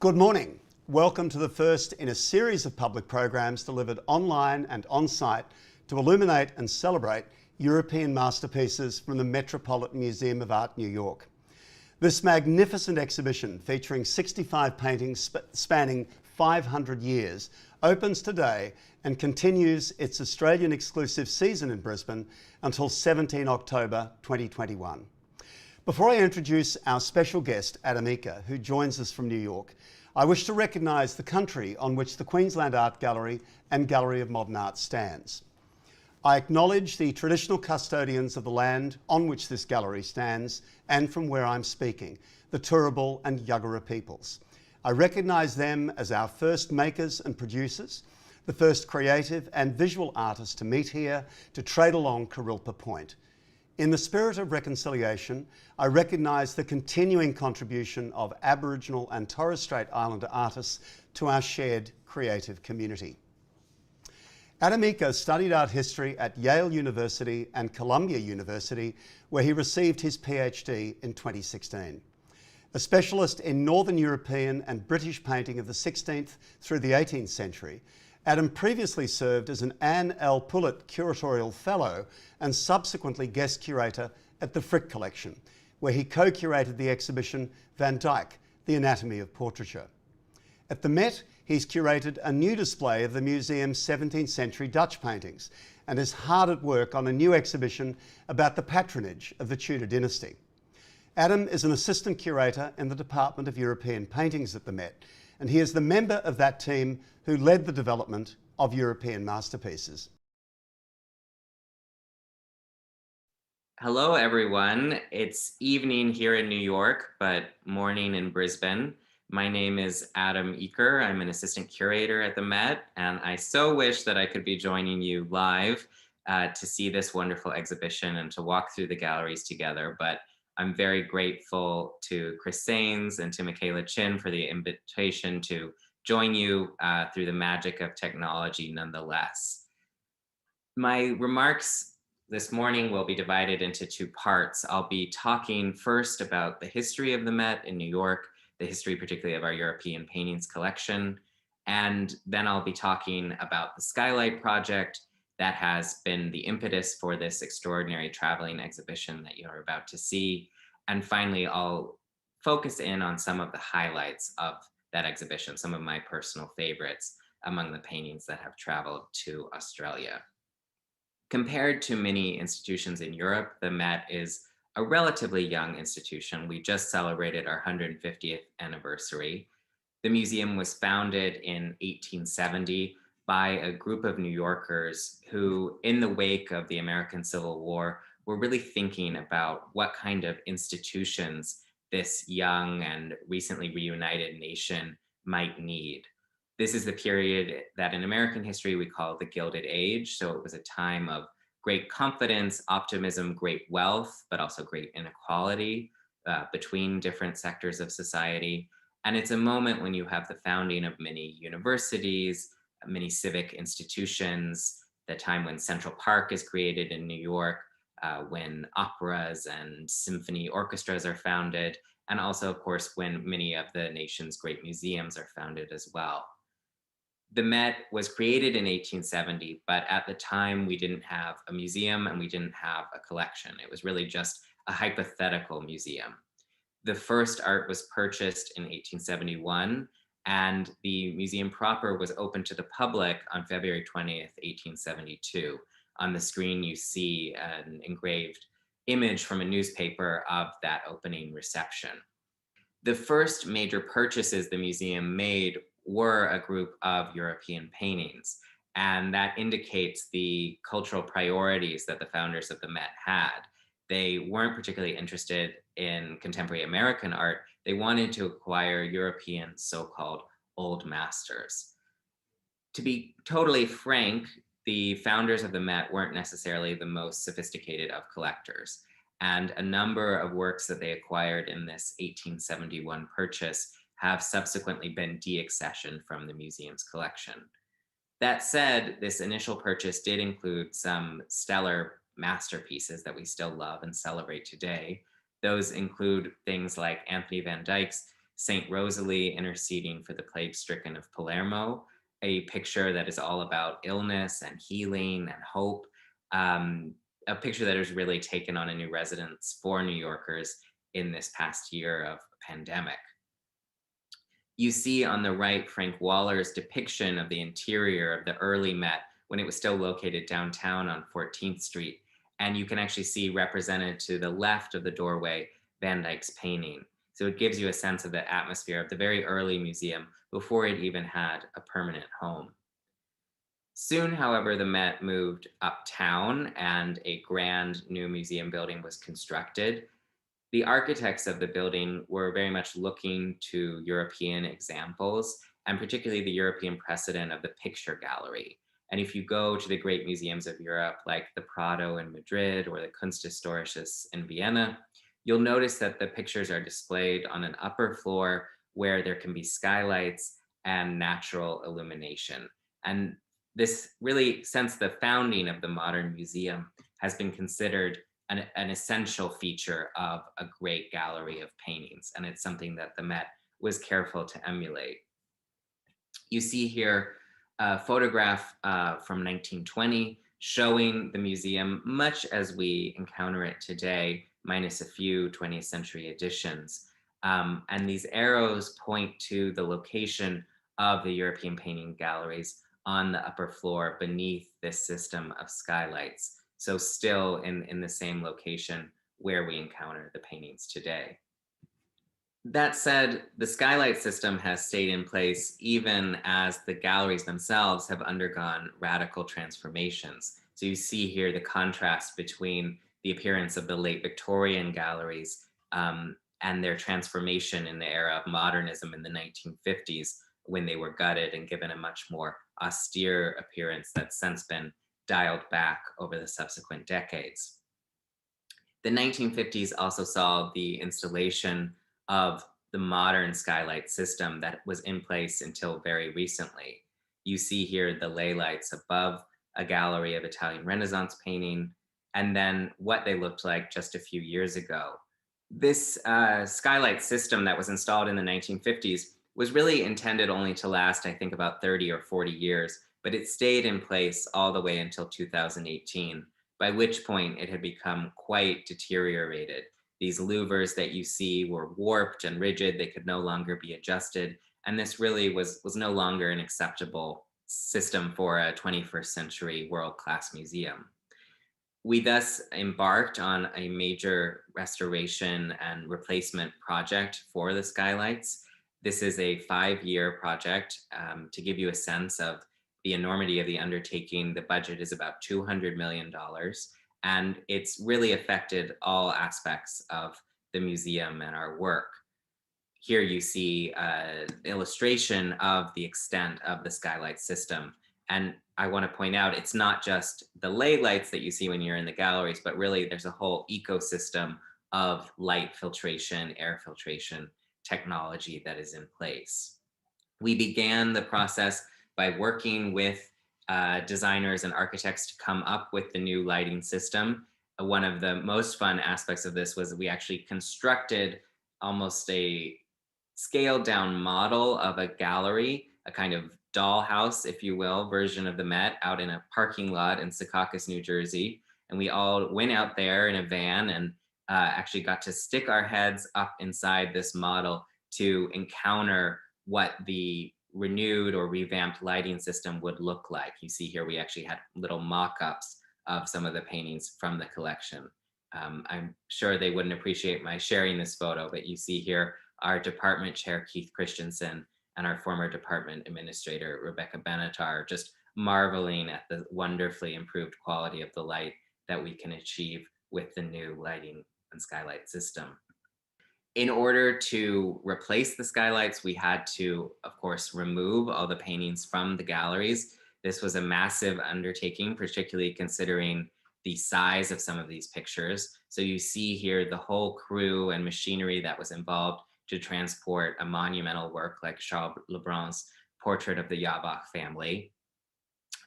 Good morning. Welcome to the first in a series of public programs delivered online and on-site to illuminate and celebrate European masterpieces from the Metropolitan Museum of Art, New York. This magnificent exhibition, featuring 65 paintings spanning 500 years, opens today and continues its Australian exclusive season in Brisbane until 17 October 2021. Before I introduce our special guest, Adam Eaker, who joins us from New York, I wish to recognise the country on which the Queensland Art Gallery and Gallery of Modern Art stands. I acknowledge the traditional custodians of the land on which this gallery stands and from where I'm speaking, the Turrbal and Yagara peoples. I recognise them as our first makers and producers, the first creative and visual artists to meet here to trade along Kurilpa Point. In the spirit of reconciliation, I recognise the continuing contribution of Aboriginal and Torres Strait Islander artists to our shared creative community. Adam Eaker studied art history at Yale University and Columbia University, where he received his PhD in 2016. A specialist in Northern European and British painting of the 16th through the 18th century, Adam previously served as an Anne L. Pullet Curatorial Fellow and subsequently guest curator at the Frick Collection, where he co-curated the exhibition Van Dyck, The Anatomy of Portraiture. At the Met, he's curated a new display of the museum's 17th century Dutch paintings and is hard at work on a new exhibition about the patronage of the Tudor dynasty. Adam is an assistant curator in the Department of European Paintings at the Met, and he is the member of that team who led the development of European masterpieces. Hello, everyone. It's evening here in New York, but morning in Brisbane. My name is Adam Eaker. I'm an assistant curator at the Met, and I so wish that I could be joining you live to see this wonderful exhibition and to walk through the galleries together. But I'm very grateful to Chris Saines and to Michaela Chin for the invitation to join you through the magic of technology nonetheless. My remarks this morning will be divided into two parts. I'll be talking first about the history of the Met in New York, the history particularly of our European paintings collection, and then I'll be talking about the Skylight project that has been the impetus for this extraordinary traveling exhibition that you're about to see. And finally, I'll focus in on some of the highlights of that exhibition, some of my personal favorites among the paintings that have traveled to Australia. Compared to many institutions in Europe, the Met is a relatively young institution. We just celebrated our 150th anniversary. The museum was founded in 1870 by a group of New Yorkers who, in the wake of the American Civil War, were really thinking about what kind of institutions this young and recently reunited nation might need. This is the period that in American history we call the Gilded Age. So it was a time of great confidence, optimism, great wealth, but also great inequality between different sectors of society. And it's a moment when you have the founding of many universities, many civic institutions, the time when Central Park is created in New York, when operas and symphony orchestras are founded, and also, of course, when many of the nation's great museums are founded as well. The Met was created in 1870, but at the time we didn't have a museum and we didn't have a collection. It was really just a hypothetical museum. The first art was purchased in 1871, and the museum proper was open to the public on February 20th, 1872. On the screen, you see an engraved image from a newspaper of that opening reception. The first major purchases the museum made were a group of European paintings, and that indicates the cultural priorities that the founders of the Met had. They weren't particularly interested in contemporary American art. They wanted to acquire European so-called old masters. To be totally frank, the founders of the Met weren't necessarily the most sophisticated of collectors, and a number of works that they acquired in this 1871 purchase have subsequently been deaccessioned from the museum's collection. That said, this initial purchase did include some stellar masterpieces that we still love and celebrate today. Those include things like Anthony van Dyck's Saint Rosalie interceding for the plague-stricken of Palermo, a picture that is all about illness and healing and hope, a picture that has really taken on a new resonance for New Yorkers in this past year of pandemic. You see on the right Frank Waller's depiction of the interior of the early Met when it was still located downtown on 14th Street. And you can actually see represented to the left of the doorway Van Dyck's painting. So it gives you a sense of the atmosphere of the very early museum before it even had a permanent home. Soon, however, the Met moved uptown and a grand new museum building was constructed. The architects of the building were very much looking to European examples, and particularly the European precedent of the picture gallery. And if you go to the great museums of Europe, like the Prado in Madrid or the Kunsthistorisches in Vienna, you'll notice that the pictures are displayed on an upper floor where there can be skylights and natural illumination. And this really, since the founding of the modern museum, has been considered an essential feature of a great gallery of paintings. And it's something that the Met was careful to emulate. You see here a photograph from 1920 showing the museum much as we encounter it today, minus a few 20th century additions. And these arrows point to the location of the European painting galleries on the upper floor beneath this system of skylights. So still in the same location where we encounter the paintings today. That said, the skylight system has stayed in place even as the galleries themselves have undergone radical transformations. So you see here the contrast between the appearance of the late Victorian galleries and their transformation in the era of modernism in the 1950s, when they were gutted and given a much more austere appearance that's since been dialed back over the subsequent decades. The 1950s also saw the installation of the modern skylight system that was in place until very recently. You see here the ley lights above a gallery of Italian Renaissance painting, and then what they looked like just a few years ago. This skylight system that was installed in the 1950s was really intended only to last, I think, about 30 or 40 years, but it stayed in place all the way until 2018, by which point it had become quite deteriorated. These louvers that you see were warped and rigid, they could no longer be adjusted, and this really was no longer an acceptable system for a 21st century world-class museum. We thus embarked on a major restoration and replacement project for the skylights. This is a 5-year project. To give you a sense of the enormity of the undertaking, the budget is about $200 million, and it's really affected all aspects of the museum and our work. Here you see an illustration of the extent of the skylight system. And I want to point out, it's not just the ley lights that you see when you're in the galleries, but really there's a whole ecosystem of light filtration, air filtration technology that is in place. We began the process by working with designers and architects to come up with the new lighting system. One of the most fun aspects of this was we actually constructed almost a scaled down model of a gallery, a kind of dollhouse, if you will, version of the Met out in a parking lot in Secaucus, New Jersey. And we all went out there in a van and actually got to stick our heads up inside this model to encounter what the renewed or revamped lighting system would look like. You see here, we actually had little mock-ups of some of the paintings from the collection. I'm sure they wouldn't appreciate my sharing this photo, but you see here our department chair, Keith Christensen, and our former department administrator, Rebecca Benatar, just marveling at the wonderfully improved quality of the light that we can achieve with the new lighting and skylight system. In order to replace the skylights, we had to, of course, remove all the paintings from the galleries. This was a massive undertaking, particularly considering the size of some of these pictures. So you see here the whole crew and machinery that was involved to transport a monumental work like Charles Lebrun's portrait of the Jabach family.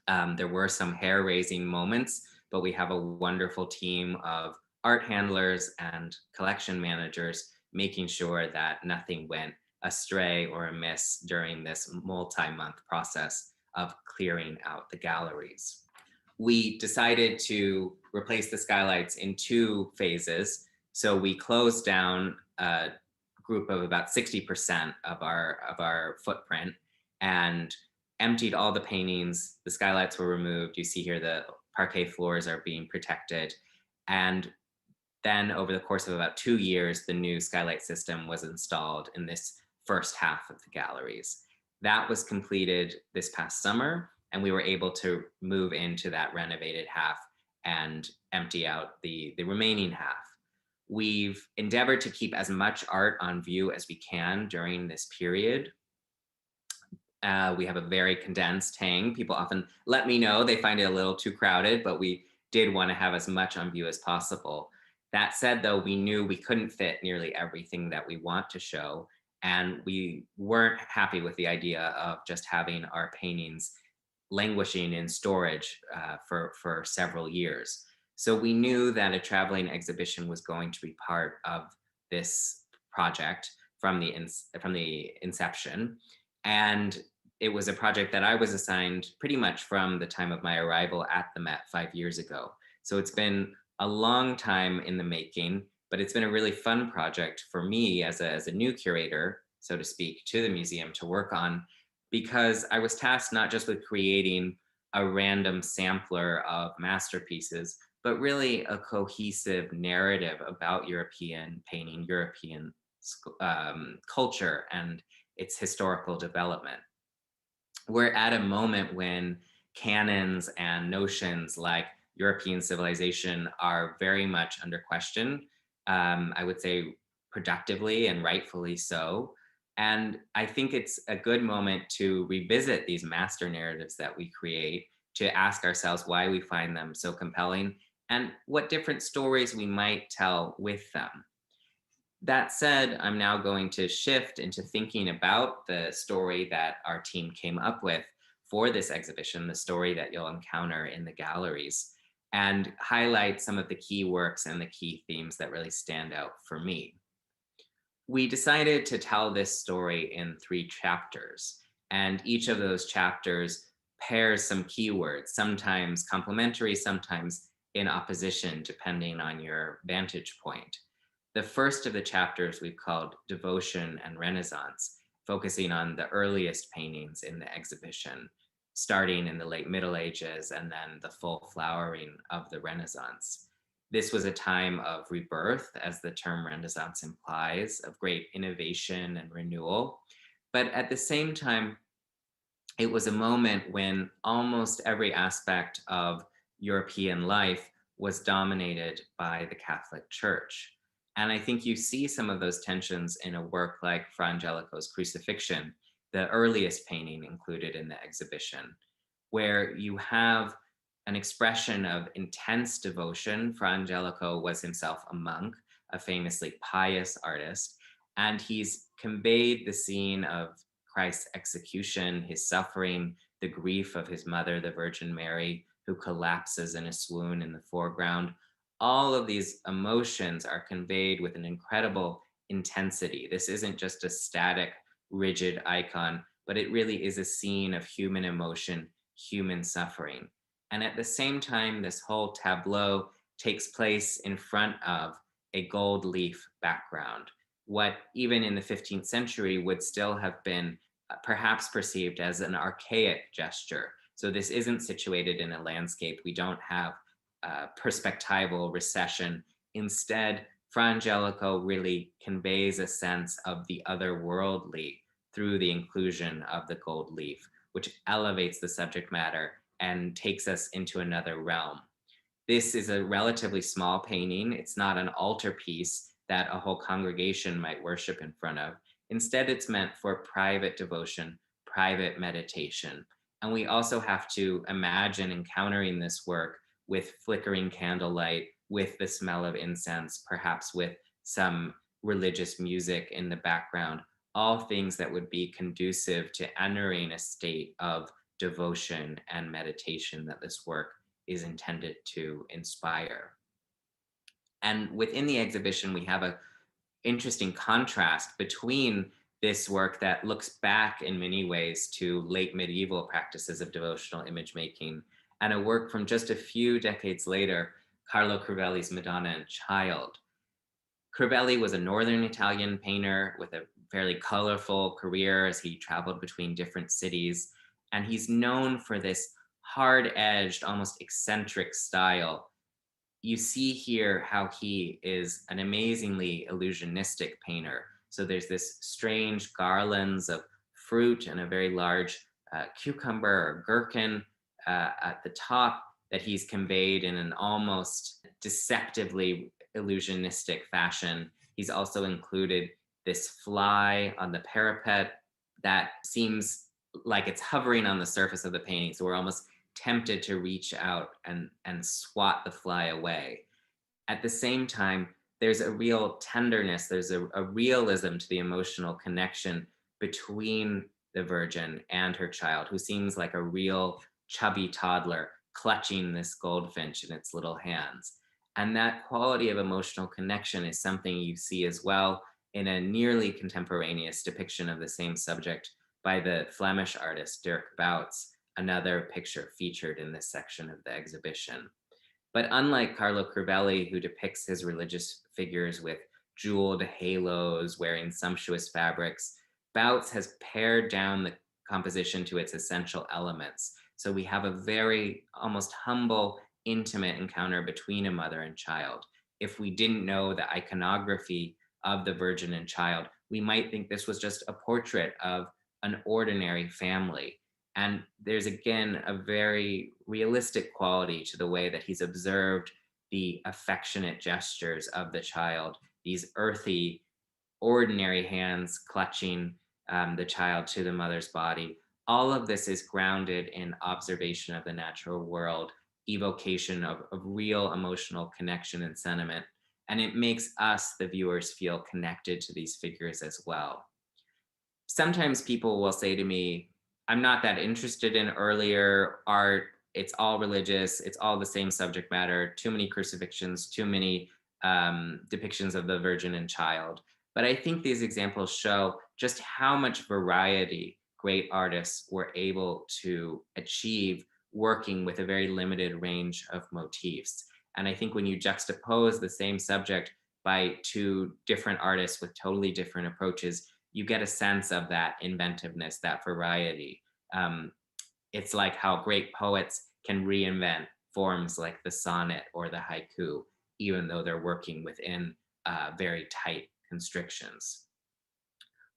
There were some hair-raising moments, but we have a wonderful team of art handlers and collection managers making sure that nothing went astray or amiss during this multi-month process of clearing out the galleries. We decided to replace the skylights in 2 phases. So we closed down a group of about 60% of our footprint and emptied all the paintings. The skylights were removed. You see here the parquet floors are being protected. And then over the course of about 2 years, the new skylight system was installed in this first half of the galleries. That was completed this past summer, and we were able to move into that renovated half and empty out the remaining half. We've endeavored to keep as much art on view as we can during this period. We have a very condensed hang. People often let me know they find it a little too crowded, but we did want to have as much on view as possible. That said, though, we knew we couldn't fit nearly everything that we want to show, and we weren't happy with the idea of just having our paintings languishing in storage for several years. So we knew that a traveling exhibition was going to be part of this project from the inception. And it was a project that I was assigned pretty much from the time of my arrival at the Met 5 years ago. So it's been a long time in the making, but it's been a really fun project for me as a new curator, so to speak, to the museum to work on, because I was tasked not just with creating a random sampler of masterpieces, but really a cohesive narrative about European painting, European culture, and its historical development. We're at a moment when canons and notions like European civilization are very much under question. I would say productively and rightfully so. And I think it's a good moment to revisit these master narratives that we create, to ask ourselves why we find them so compelling and what different stories we might tell with them. That said, I'm now going to shift into thinking about the story that our team came up with for this exhibition, the story that you'll encounter in the galleries, and highlight some of the key works and the key themes that really stand out for me. We decided to tell this story in 3 chapters, and each of those chapters pairs some keywords, sometimes complementary, sometimes in opposition, depending on your vantage point. The first of the chapters we've called Devotion and Renaissance, focusing on the earliest paintings in the exhibition, starting in the late Middle Ages and then the full flowering of the Renaissance. This was a time of rebirth, as the term Renaissance implies, of great innovation and renewal. But at the same time, it was a moment when almost every aspect of European life was dominated by the Catholic Church. And I think you see some of those tensions in a work like Fra Angelico's Crucifixion, the earliest painting included in the exhibition, where you have an expression of intense devotion. Fra Angelico was himself a monk, a famously pious artist, and he's conveyed the scene of Christ's execution, his suffering, the grief of his mother, the Virgin Mary, who collapses in a swoon in the foreground. All of these emotions are conveyed with an incredible intensity. This isn't just a static, rigid icon, but it really is a scene of human emotion, human suffering. And at the same time, this whole tableau takes place in front of a gold leaf background, what even in the 15th century would still have been perhaps perceived as an archaic gesture. So this isn't situated in a landscape. We don't have perspectival recession. Instead, Fra Angelico really conveys a sense of the otherworldly through the inclusion of the gold leaf, which elevates the subject matter and takes us into another realm. This is a relatively small painting. It's not an altarpiece that a whole congregation might worship in front of. Instead, it's meant for private devotion, private meditation. And we also have to imagine encountering this work with flickering candlelight, with the smell of incense, perhaps with some religious music in the background, all things that would be conducive to entering a state of devotion and meditation that this work is intended to inspire. And within the exhibition, we have an interesting contrast between this work that looks back in many ways to late medieval practices of devotional image making, and a work from just a few decades later, Carlo Crivelli's Madonna and Child. Crivelli was a northern Italian painter with a fairly colorful career as he traveled between different cities, and he's known for this hard-edged, almost eccentric style. You see here how he is an amazingly illusionistic painter. So there's this strange garlands of fruit and a very large cucumber or gherkin at the top that he's conveyed in an almost deceptively illusionistic fashion. He's also included this fly on the parapet that seems like it's hovering on the surface of the painting. So we're almost tempted to reach out and swat the fly away. At the same time, there's a real tenderness, there's a realism to the emotional connection between the Virgin and her child, who seems like a real chubby toddler clutching this goldfinch in its little hands. And that quality of emotional connection is something you see as well in a nearly contemporaneous depiction of the same subject by the Flemish artist Dirk Bouts, another picture featured in this section of the exhibition. But unlike Carlo Crivelli, who depicts his religious figures with jeweled halos wearing sumptuous fabrics, Bouts has pared down the composition to its essential elements. So we have a very almost humble, intimate encounter between a mother and child. If we didn't know the iconography of the Virgin and Child, we might think this was just a portrait of an ordinary family. And there's again a very realistic quality to the way that he's observed the affectionate gestures of the child, these earthy, ordinary hands clutching the child to the mother's body. All of this is grounded in observation of the natural world, evocation of real emotional connection and sentiment. And it makes us, the viewers, feel connected to these figures as well. Sometimes people will say to me, I'm not that interested in earlier art. It's all religious. It's all the same subject matter. Too many crucifixions, too many depictions of the Virgin and Child. But I think these examples show just how much variety great artists were able to achieve working with a very limited range of motifs. And I think when you juxtapose the same subject by two different artists with totally different approaches, you get a sense of that inventiveness, that variety. It's like how great poets can reinvent forms like the sonnet or the haiku, even though they're working within very tight constrictions.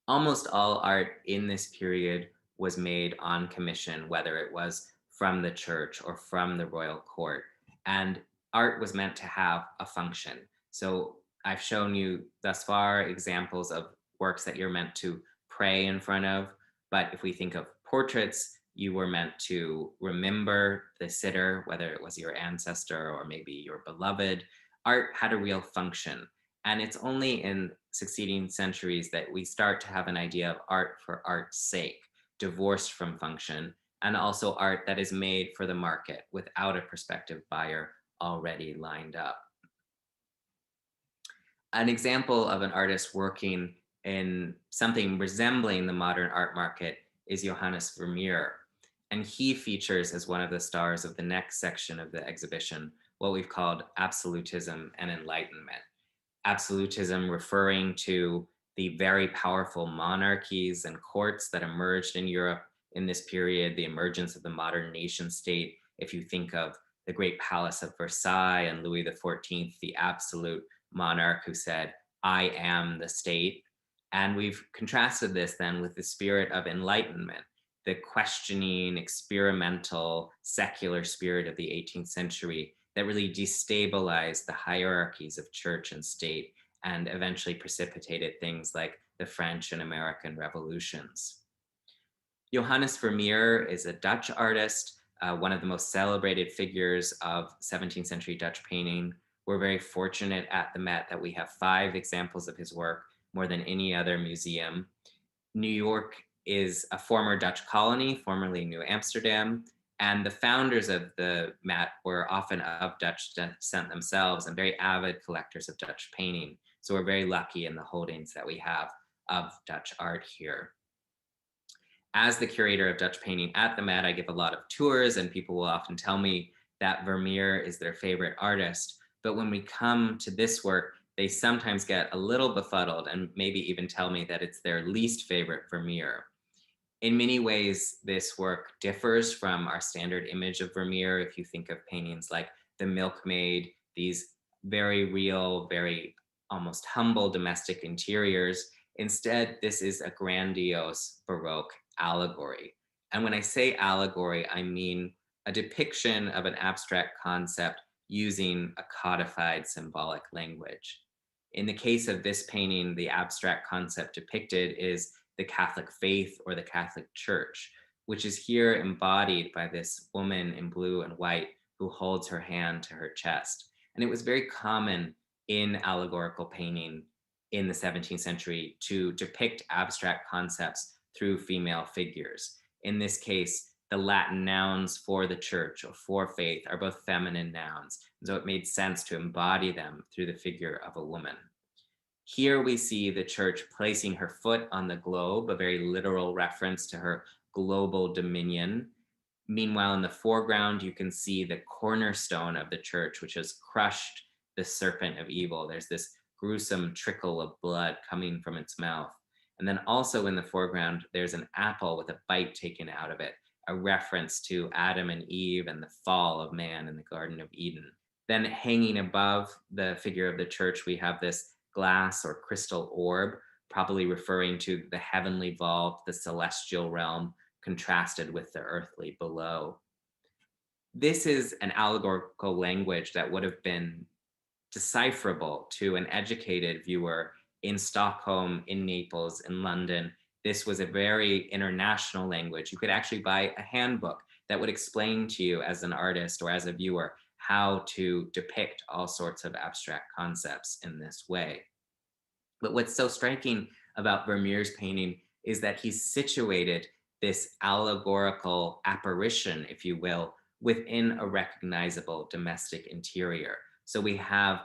Almost all art in this period was made on commission, whether it was from the church or from the royal court. And art was meant to have a function. So I've shown you thus far examples of works that you're meant to pray in front of. But if we think of portraits, you were meant to remember the sitter, whether it was your ancestor or maybe your beloved. Art had a real function. And it's only in succeeding centuries that we start to have an idea of art for art's sake, divorced from function, and also art that is made for the market without a prospective buyer already lined up. An example of an artist working in something resembling the modern art market is Johannes Vermeer. And he features as one of the stars of the next section of the exhibition, what we've called absolutism and enlightenment. Absolutism referring to the very powerful monarchies and courts that emerged in Europe in this period, the emergence of the modern nation state. If you think of the great palace of Versailles and Louis XIV, the absolute monarch who said, I am the state. And we've contrasted this then with the spirit of enlightenment, the questioning, experimental, secular spirit of the 18th century that really destabilized the hierarchies of church and state and eventually precipitated things like the French and American revolutions. Johannes Vermeer is a Dutch artist, one of the most celebrated figures of 17th century Dutch painting. We're very fortunate at the Met that we have 5 examples of his work, more than any other museum. New York is a former Dutch colony, formerly New Amsterdam, and the founders of the Met were often of Dutch descent themselves and very avid collectors of Dutch painting. So we're very lucky in the holdings that we have of Dutch art here. As the curator of Dutch painting at the Met, I give a lot of tours, and people will often tell me that Vermeer is their favorite artist. But when we come to this work, they sometimes get a little befuddled and maybe even tell me that it's their least favorite Vermeer. In many ways, this work differs from our standard image of Vermeer. If you think of paintings like The Milkmaid, these very real, very almost humble domestic interiors, instead, this is a grandiose Baroque allegory. And when I say allegory, I mean a depiction of an abstract concept using a codified symbolic language. In the case of this painting, the abstract concept depicted is the Catholic faith or the Catholic Church, which is here embodied by this woman in blue and white who holds her hand to her chest. And it was very common in allegorical painting in the 17th century to depict abstract concepts through female figures. In this case, the Latin nouns for the church or for faith are both feminine nouns. And so it made sense to embody them through the figure of a woman. Here we see the church placing her foot on the globe, a very literal reference to her global dominion. Meanwhile, in the foreground, you can see the cornerstone of the church, which has crushed the serpent of evil. There's this gruesome trickle of blood coming from its mouth. And then also in the foreground, there's an apple with a bite taken out of it, a reference to Adam and Eve and the fall of man in the Garden of Eden. Then hanging above the figure of the church, we have this glass or crystal orb, probably referring to the heavenly vault, the celestial realm, contrasted with the earthly below. This is an allegorical language that would have been decipherable to an educated viewer in Stockholm, in Naples, in London. This was a very international language. You could actually buy a handbook that would explain to you as an artist or as a viewer how to depict all sorts of abstract concepts in this way. But what's so striking about Vermeer's painting is that he's situated this allegorical apparition, if you will, within a recognizable domestic interior. So we have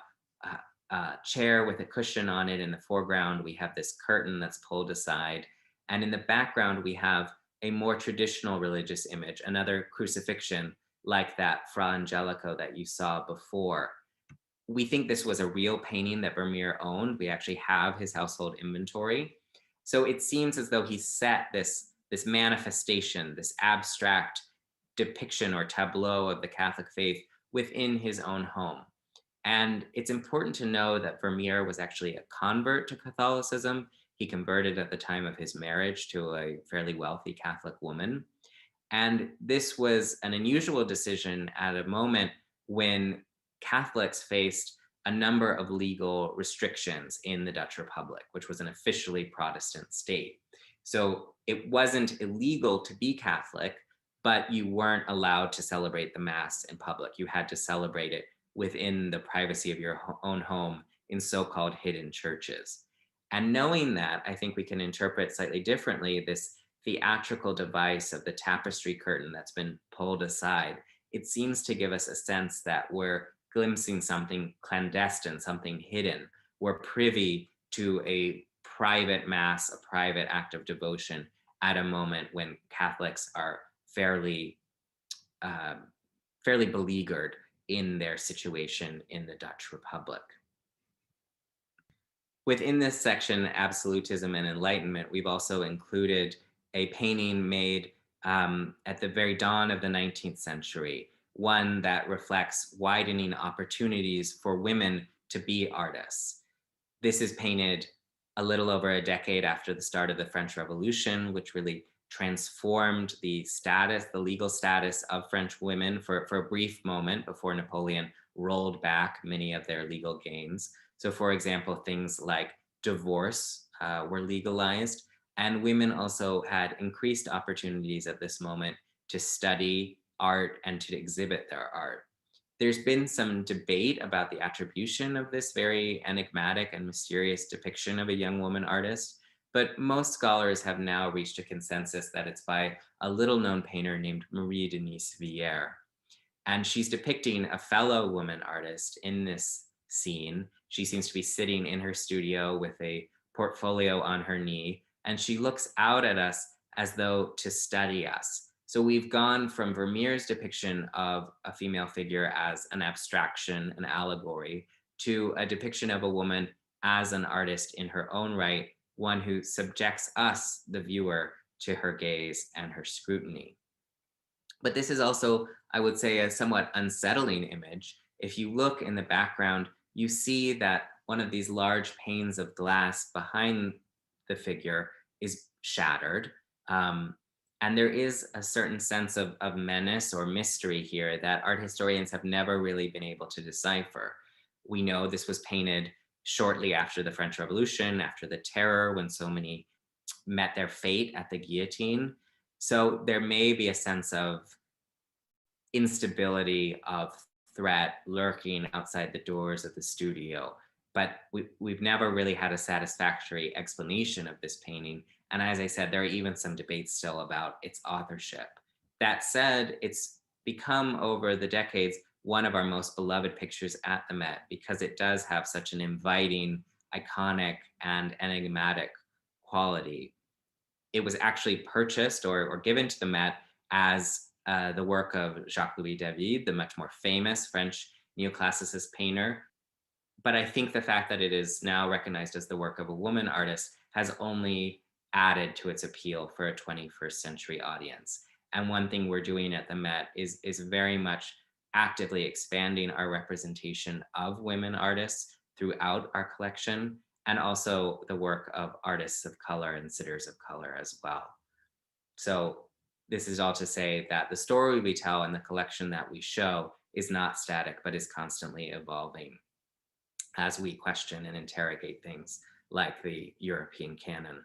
a chair with a cushion on it in the foreground. We have this curtain that's pulled aside. And in the background, we have a more traditional religious image, another crucifixion like that Fra Angelico that you saw before. We think this was a real painting that Vermeer owned. We actually have his household inventory. So it seems as though he set this manifestation, this abstract depiction or tableau of the Catholic faith within his own home. And it's important to know that Vermeer was actually a convert to Catholicism. He converted at the time of his marriage to a fairly wealthy Catholic woman. And this was an unusual decision at a moment when Catholics faced a number of legal restrictions in the Dutch Republic, which was an officially Protestant state. So it wasn't illegal to be Catholic, but you weren't allowed to celebrate the Mass in public. You had to celebrate it within the privacy of your own home in so-called hidden churches. And knowing that, I think we can interpret slightly differently this theatrical device of the tapestry curtain that's been pulled aside. It seems to give us a sense that we're glimpsing something clandestine, something hidden. We're privy to a private mass, a private act of devotion at a moment when Catholics are fairly beleaguered in their situation in the Dutch Republic. Within this section, Absolutism and Enlightenment, we've also included a painting made at the very dawn of the 19th century, one that reflects widening opportunities for women to be artists. This is painted a little over a decade after the start of the French Revolution, which really transformed the status, the legal status of French women for a brief moment before Napoleon rolled back many of their legal gains. So for example, things like divorce were legalized, and women also had increased opportunities at this moment to study art and to exhibit their art. There's been some debate about the attribution of this very enigmatic and mysterious depiction of a young woman artist, but most scholars have now reached a consensus that it's by a little-known painter named Marie Denise Villers. And she's depicting a fellow woman artist in this scene. She seems to be sitting in her studio with a portfolio on her knee, and she looks out at us as though to study us. So we've gone from Vermeer's depiction of a female figure as an abstraction, an allegory, to a depiction of a woman as an artist in her own right, one who subjects us, the viewer, to her gaze and her scrutiny. But this is also, I would say, a somewhat unsettling image. If you look in the background, you see that one of these large panes of glass behind the figure is shattered. Um, and there is a certain sense of menace or mystery here that art historians have never really been able to decipher. We know this was painted shortly after the French Revolution, after the Terror, when so many met their fate at the guillotine. So there may be a sense of instability, of threat lurking outside the doors of the studio. But we've never really had a satisfactory explanation of this painting. And as I said, there are even some debates still about its authorship. That said, it's become over the decades one of our most beloved pictures at the Met because it does have such an inviting, iconic, and enigmatic quality. It was actually purchased or given to the Met as the work of Jacques-Louis David, the much more famous French neoclassicist painter. But I think the fact that it is now recognized as the work of a woman artist has only added to its appeal for a 21st century audience. And one thing we're doing at the Met is very much actively expanding our representation of women artists throughout our collection, and also the work of artists of color and sitters of color as well. So this is all to say that the story we tell and the collection that we show is not static, but is constantly evolving as we question and interrogate things like the European canon.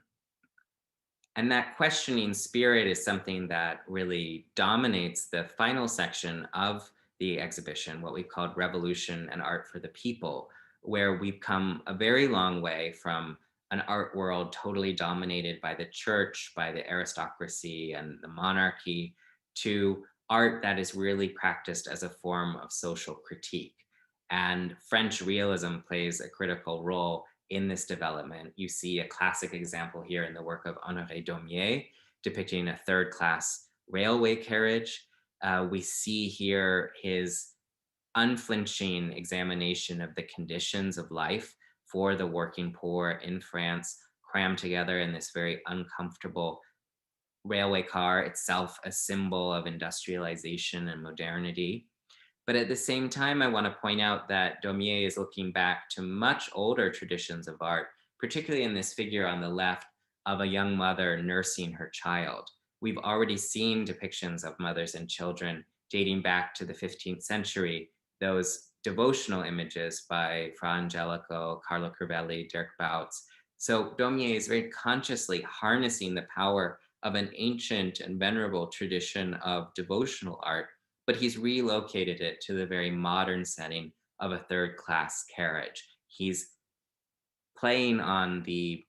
And that questioning spirit is something that really dominates the final section of the exhibition, what we've called Revolution and Art for the People, where we've come a very long way from an art world totally dominated by the church, by the aristocracy and the monarchy, to art that is really practiced as a form of social critique. And French realism plays a critical role in this development. You see a classic example here in the work of Honoré Daumier, depicting a third-class railway carriage. We see here his unflinching examination of the conditions of life for the working poor in France, crammed together in this very uncomfortable railway car, itself a symbol of industrialization and modernity. But at the same time, I want to point out that Daumier is looking back to much older traditions of art, particularly in this figure on the left of a young mother nursing her child. We've already seen depictions of mothers and children dating back to the 15th century, those devotional images by Fra Angelico, Carlo Crivelli, Dirk Bouts. So Daumier is very consciously harnessing the power of an ancient and venerable tradition of devotional art, but he's relocated it to the very modern setting of a third-class carriage. He's playing on the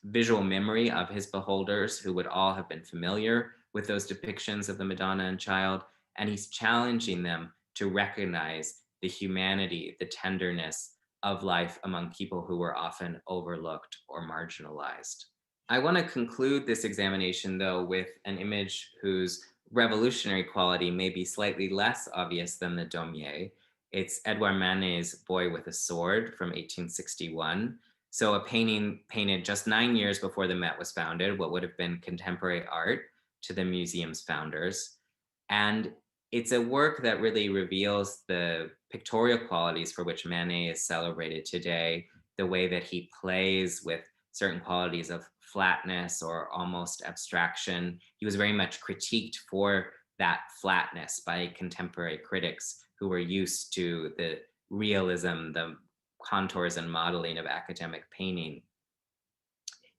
visual memory of his beholders, who would all have been familiar with those depictions of the Madonna and Child, and he's challenging them to recognize the humanity, the tenderness of life among people who were often overlooked or marginalized. I want to conclude this examination, though, with an image whose revolutionary quality may be slightly less obvious than the Daumier. It's Edouard Manet's Boy with a Sword from 1861. So a painting painted just 9 years before the Met was founded, what would have been contemporary art to the museum's founders. And it's a work that really reveals the pictorial qualities for which Manet is celebrated today, the way that he plays with certain qualities of flatness or almost abstraction. He was very much critiqued for that flatness by contemporary critics who were used to the realism, the contours and modeling of academic painting.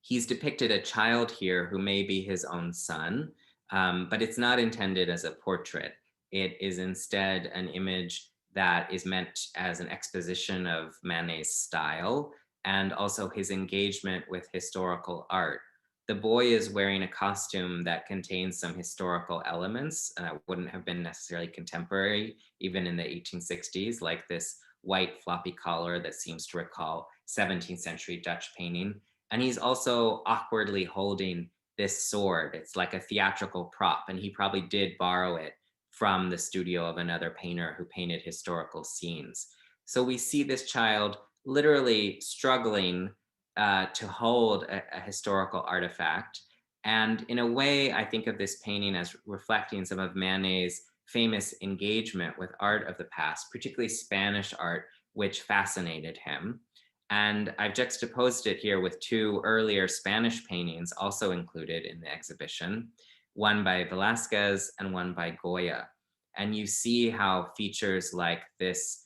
He's depicted a child here who may be his own son, but it's not intended as a portrait. It is instead an image that is meant as an exposition of Manet's style and also his engagement with historical art. The boy is wearing a costume that contains some historical elements that wouldn't have been necessarily contemporary, even in the 1860s, like this white floppy collar that seems to recall 17th century Dutch painting. And he's also awkwardly holding this sword. It's like a theatrical prop, and he probably did borrow it from the studio of another painter who painted historical scenes. So we see this child literally struggling to hold a historical artifact. And in a way, I think of this painting as reflecting some of Manet's famous engagement with art of the past, particularly Spanish art, which fascinated him. And I've juxtaposed it here with two earlier Spanish paintings also included in the exhibition, one by Velázquez and one by Goya. And you see how features like this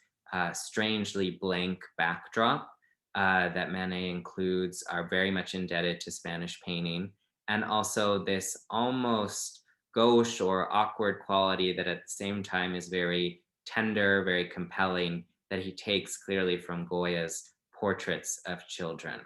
strangely blank backdrop that Manet includes are very much indebted to Spanish painting. And also this almost gauche or awkward quality that at the same time is very tender, very compelling, that he takes clearly from Goya's portraits of children.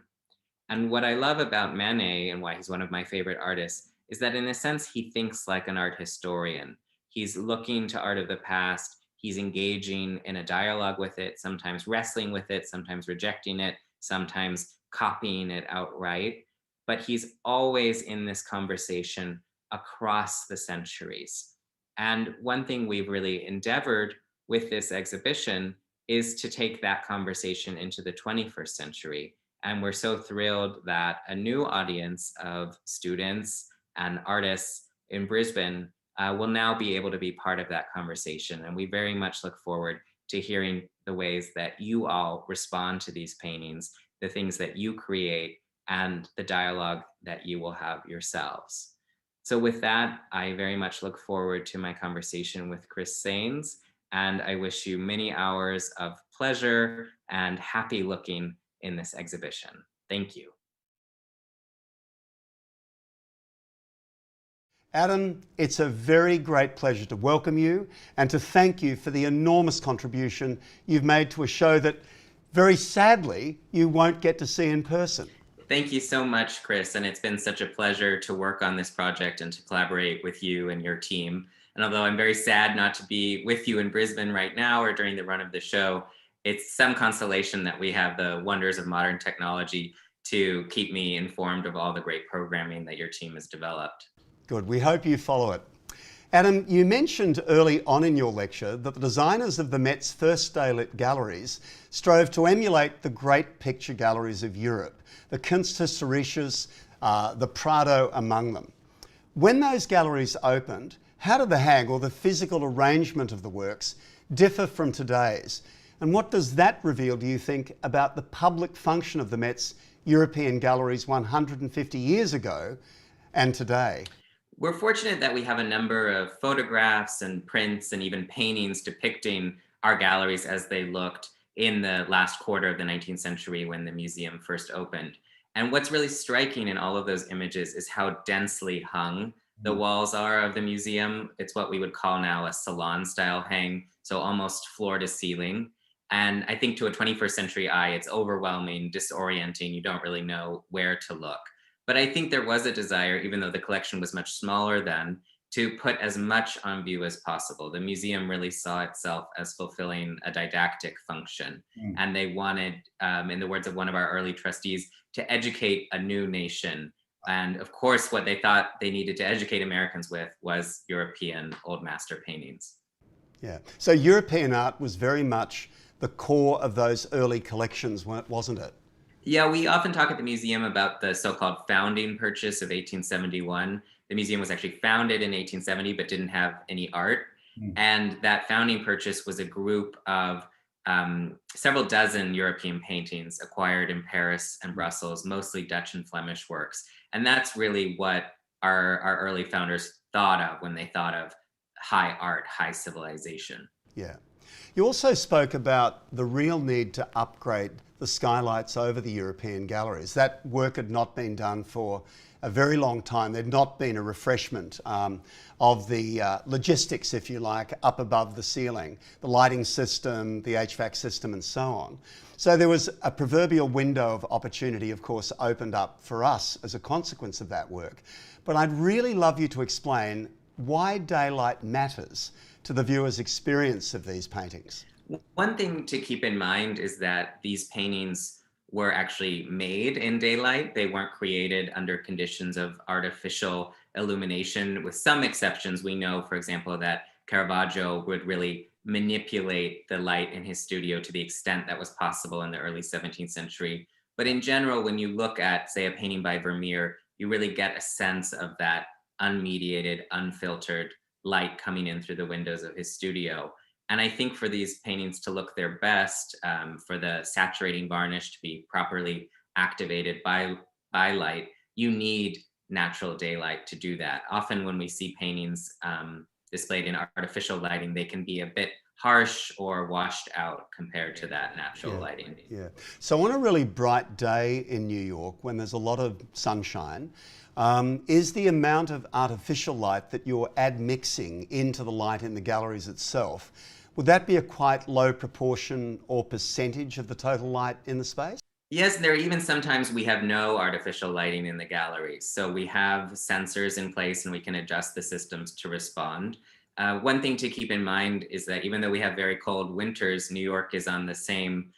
And what I love about Manet and why he's one of my favorite artists is that in a sense, he thinks like an art historian. He's looking to art of the past. He's engaging in a dialogue with it, sometimes wrestling with it, sometimes rejecting it, sometimes copying it outright. But he's always in this conversation across the centuries. And one thing we've really endeavored with this exhibition is to take that conversation into the 21st century. And we're so thrilled that a new audience of students and artists in Brisbane will now be able to be part of that conversation. And we very much look forward to hearing the ways that you all respond to these paintings, the things that you create, and the dialogue that you will have yourselves. So with that, I very much look forward to my conversation with Chris Saines, and I wish you many hours of pleasure and happy looking in this exhibition. Thank you. Adam, it's a very great pleasure to welcome you and to thank you for the enormous contribution you've made to a show that, very sadly, you won't get to see in person. Thank you so much, Chris. And it's been such a pleasure to work on this project and to collaborate with you and your team. And although I'm very sad not to be with you in Brisbane right now or during the run of the show, it's some consolation that we have the wonders of modern technology to keep me informed of all the great programming that your team has developed. Good, we hope you follow it. Adam, you mentioned early on in your lecture that the designers of the Met's first day-lit galleries strove to emulate the great picture galleries of Europe, the Kunsthistorisches, the Prado among them. When those galleries opened, how did the hang or the physical arrangement of the works differ from today's? And what does that reveal, do you think, about the public function of the Met's European galleries 150 years ago and today? We're fortunate that we have a number of photographs and prints and even paintings depicting our galleries as they looked in the last quarter of the 19th century when the museum first opened. And what's really striking in all of those images is how densely hung the walls are of the museum. It's what we would call now a salon style hang, so almost floor to ceiling. And I think to a 21st century eye, it's overwhelming, disorienting. You don't really know where to look. But I think there was a desire, even though the collection was much smaller then, to put as much on view as possible. The museum really saw itself as fulfilling a didactic function. And they wanted, in the words of one of our early trustees, to educate a new nation. And of course, what they thought they needed to educate Americans with was European old master paintings. Yeah, so European art was very much the core of those early collections, wasn't it? Yeah, we often talk at the museum about the so-called founding purchase of 1871. The museum was actually founded in 1870, but didn't have any art. And that founding purchase was a group of several dozen European paintings acquired in Paris and Brussels, mostly Dutch and Flemish works. And that's really what our early founders thought of when they thought of high art, high civilization. Yeah. You also spoke about the real need to upgrade the skylights over the European galleries. That work had not been done for a very long time. There'd not been a refreshment of the logistics, if you like, up above the ceiling, the lighting system, the HVAC system, and so on. So there was a proverbial window of opportunity, of course, opened up for us as a consequence of that work. But I'd really love you to explain why daylight matters to the viewer's experience of these paintings. One thing to keep in mind is that these paintings were actually made in daylight. They weren't created under conditions of artificial illumination, with some exceptions. We know, for example, that Caravaggio would really manipulate the light in his studio to the extent that was possible in the early 17th century. But in general, when you look at, say, a painting by Vermeer, you really get a sense of that unmediated, unfiltered light coming in through the windows of his studio. And I think for these paintings to look their best, for the saturating varnish to be properly activated by light, you need natural daylight to do that. Often when we see paintings displayed in artificial lighting, they can be a bit harsh or washed out compared to that natural lighting. Yeah. So on a really bright day in New York, when there's a lot of sunshine, is the amount of artificial light that you're admixing into the light in the galleries itself, would that be a quite low proportion or percentage of the total light in the space? Yes, there are even sometimes we have no artificial lighting in the galleries. So we have sensors in place and we can adjust the systems to respond. One thing to keep in mind is that even though we have very cold winters, New York is on the same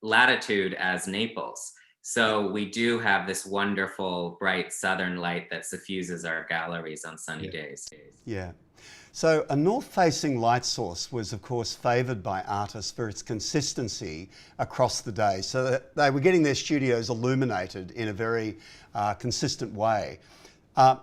latitude as Naples. So we do have this wonderful bright southern light that suffuses our galleries on sunny days. Yeah. So a north-facing light source was, of course, favoured by artists for its consistency across the day, so that they were getting their studios illuminated in a very consistent way.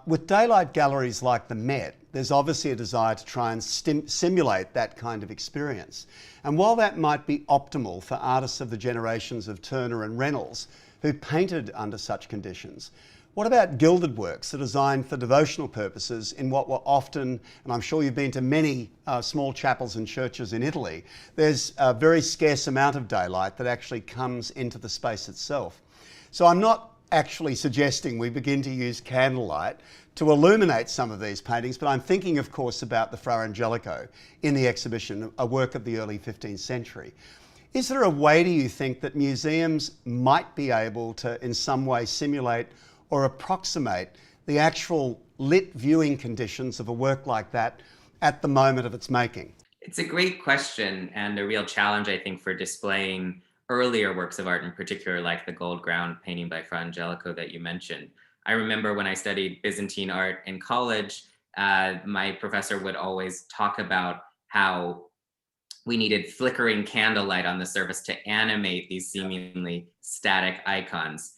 With daylight galleries like the Met, there's obviously a desire to try and simulate that kind of experience. And while that might be optimal for artists of the generations of Turner and Reynolds, who painted under such conditions, what about gilded works that are designed for devotional purposes in what were often, and I'm sure you've been to many small chapels and churches in Italy, there's a very scarce amount of daylight that actually comes into the space itself. So I'm not actually suggesting we begin to use candlelight to illuminate some of these paintings, but I'm thinking, of course, about the Fra Angelico in the exhibition, a work of the early 15th century. Is there a way, do you think, that museums might be able to in some way simulate or approximate the actual lit viewing conditions of a work like that at the moment of its making? It's a great question and a real challenge, I think, for displaying earlier works of art, in particular, like the gold ground painting by Fra Angelico that you mentioned. I remember when I studied Byzantine art in college, my professor would always talk about how we needed flickering candlelight on the surface to animate these seemingly static icons.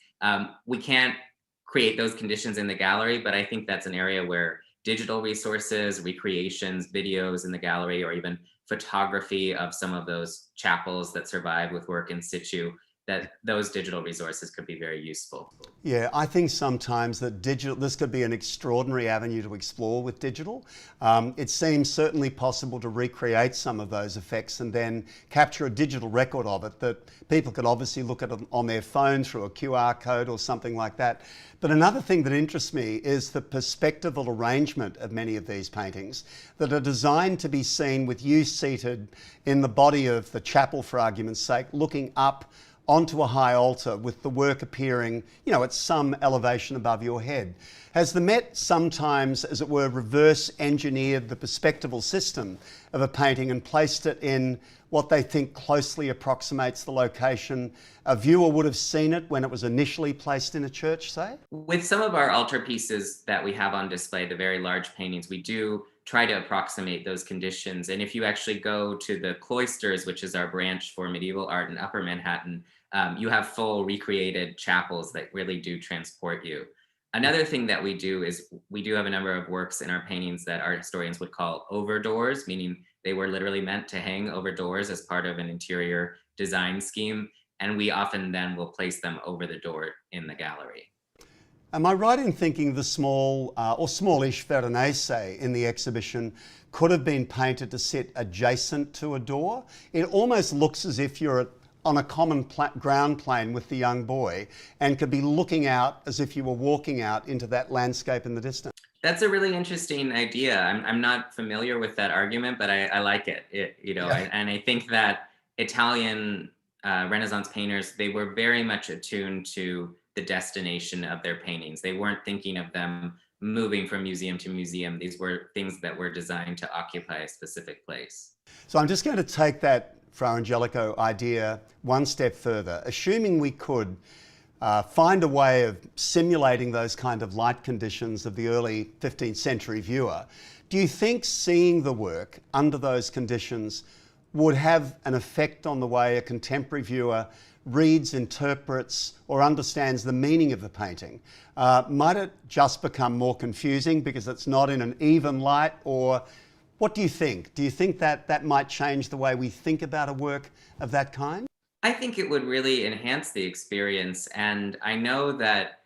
We can't create those conditions in the gallery, but I think that's an area where digital resources, recreations, videos in the gallery, or even photography of some of those chapels that survive with work in situ, that those digital resources could be very useful. Yeah, I think sometimes that this could be an extraordinary avenue to explore with digital. It seems certainly possible to recreate some of those effects and then capture a digital record of it that people could obviously look at on their phone through a QR code or something like that. But another thing that interests me is the perspectival arrangement of many of these paintings that are designed to be seen with you seated in the body of the chapel, for argument's sake, looking up onto a high altar with the work appearing, at some elevation above your head. Has the Met sometimes, as it were, reverse engineered the perspectival system of a painting and placed it in what they think closely approximates the location a viewer would have seen it when it was initially placed in a church, say? With some of our altarpieces that we have on display, the very large paintings, we do try to approximate those conditions. And if you actually go to the Cloisters, which is our branch for medieval art in Upper Manhattan, you have full recreated chapels that really do transport you. Another thing that we do is we do have a number of works in our paintings that art historians would call over doors, meaning they were literally meant to hang over doors as part of an interior design scheme. And we often then will place them over the door in the gallery. Am I right in thinking the small or smallish Veronese in the exhibition could have been painted to sit adjacent to a door? It almost looks as if you're on a common ground plane with the young boy and could be looking out as if you were walking out into that landscape in the distance. That's a really interesting idea. I'm not familiar with that argument, but I like it. And I think that Italian Renaissance painters, they were very much attuned to the destination of their paintings. They weren't thinking of them moving from museum to museum. These were things that were designed to occupy a specific place. So I'm just going to take that Fra Angelico idea one step further. Assuming we could find a way of simulating those kind of light conditions of the early 15th century viewer, do you think seeing the work under those conditions would have an effect on the way a contemporary viewer reads, interprets, or understands the meaning of the painting? Might it just become more confusing because it's not in an even light? Or what do you think? Do you think that that might change the way we think about a work of that kind? I think it would really enhance the experience. And I know that